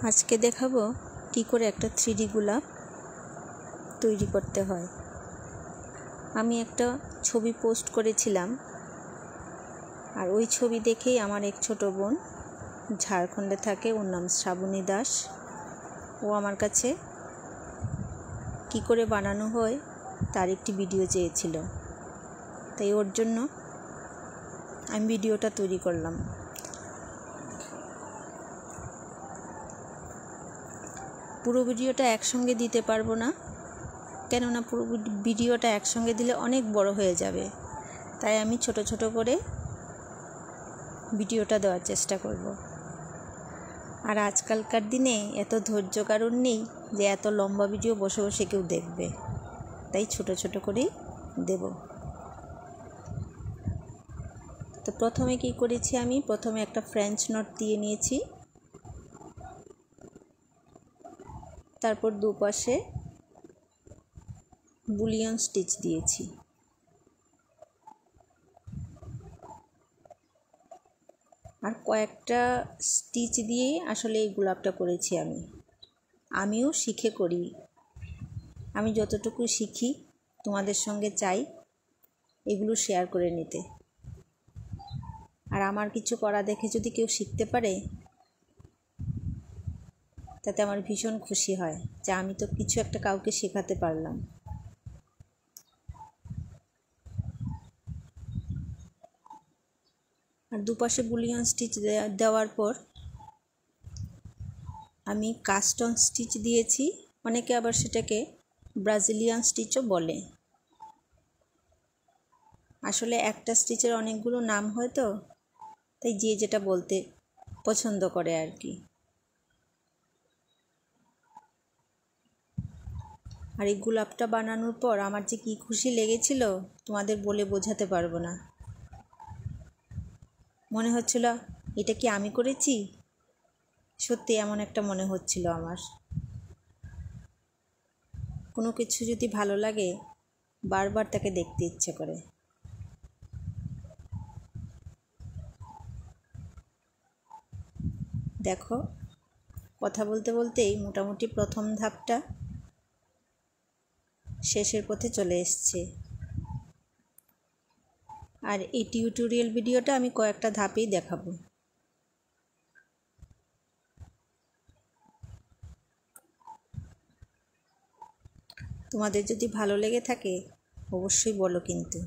আজকে দেখাবো কি করে একটা 3D গোলাপ তৈরি করতে হয়। আমি একটা ছবি পোস্ট করেছিলাম, আর ওই ছবি দেখেই আমার এক ছোট বোন ঝাড়খণ্ডে থাকে, ওর নাম শ্রাবণী দাস। ও আমার কাছে কি করে বানানো হয় তার একটি ভিডিও চেয়েছিল, তাই ওর জন্য আমি ভিডিওটা তৈরি করলাম। পুরো ভিডিওটা একসঙ্গে দিতে পারবো না, কেননা পুরো ভিডিওটা একসঙ্গে দিলে অনেক বড় হয়ে যাবে, তাই আমি ছোট ছোট করে ভিডিওটা দেওয়ার চেষ্টা করব। আর আজকালকার দিনে এত ধৈর্য কারণ নেই যে এত লম্বা ভিডিও বসে বসে কেউ দেখবে, তাই ছোট ছোট করেই দেব। তো প্রথমে কি করেছি, আমি প্রথমে একটা ফ্রেঞ্চ নট দিয়ে নিয়েছি, তারপর দুপাশে বুলিয়ন স্টিচ দিয়েছি। আর কয়েকটা স্টিচ দিয়েই আসলে এই গোলাপটা করেছি। আমিও শিখে করি। আমি যতটুকু শিখি তোমাদের সঙ্গে চাই এগুলো শেয়ার করে নিতে। আর আমার কিছু করা দেখে যদি কেউ শিখতে পারে তাতে আমার ভীষণ খুশি হয় যে আমি তো কিছু একটা কাউকে শেখাতে পারলাম। আর দুপাশে বুলিয়ন স্টিচ দেওয়ার পর আমি কাস্টন স্টিচ দিয়েছি। অনেকে আবার সেটাকে ব্রাজিলিয়ান স্টিচও বলে। আসলে একটা স্টিচের অনেকগুলো নাম হয় তো, তাই যে যেটা বলতে পছন্দ করে আর কি। আর এই গোলাপটা বানানোর পর আমার যে কী খুশি লেগেছিল তোমাদের বলে বোঝাতে পারবো না। মনে হচ্ছিল এটা কি আমি করেছি, সত্যি এমন একটা মনে হচ্ছিল আমার। কোনো কিছু যদি ভালো লাগে বারবার তাকে দেখতে ইচ্ছে করে। দেখো, কথা বলতে বলতেই মোটামুটি প্রথম ধাপটা শেষের পথে চলে এসছে। আর এই টিউটোরিয়াল ভিডিওটা আমি কয়েকটা ধাপেই দেখাবো। তোমাদের যদি ভালো লেগে থাকে অবশ্যই বলো কিন্তু।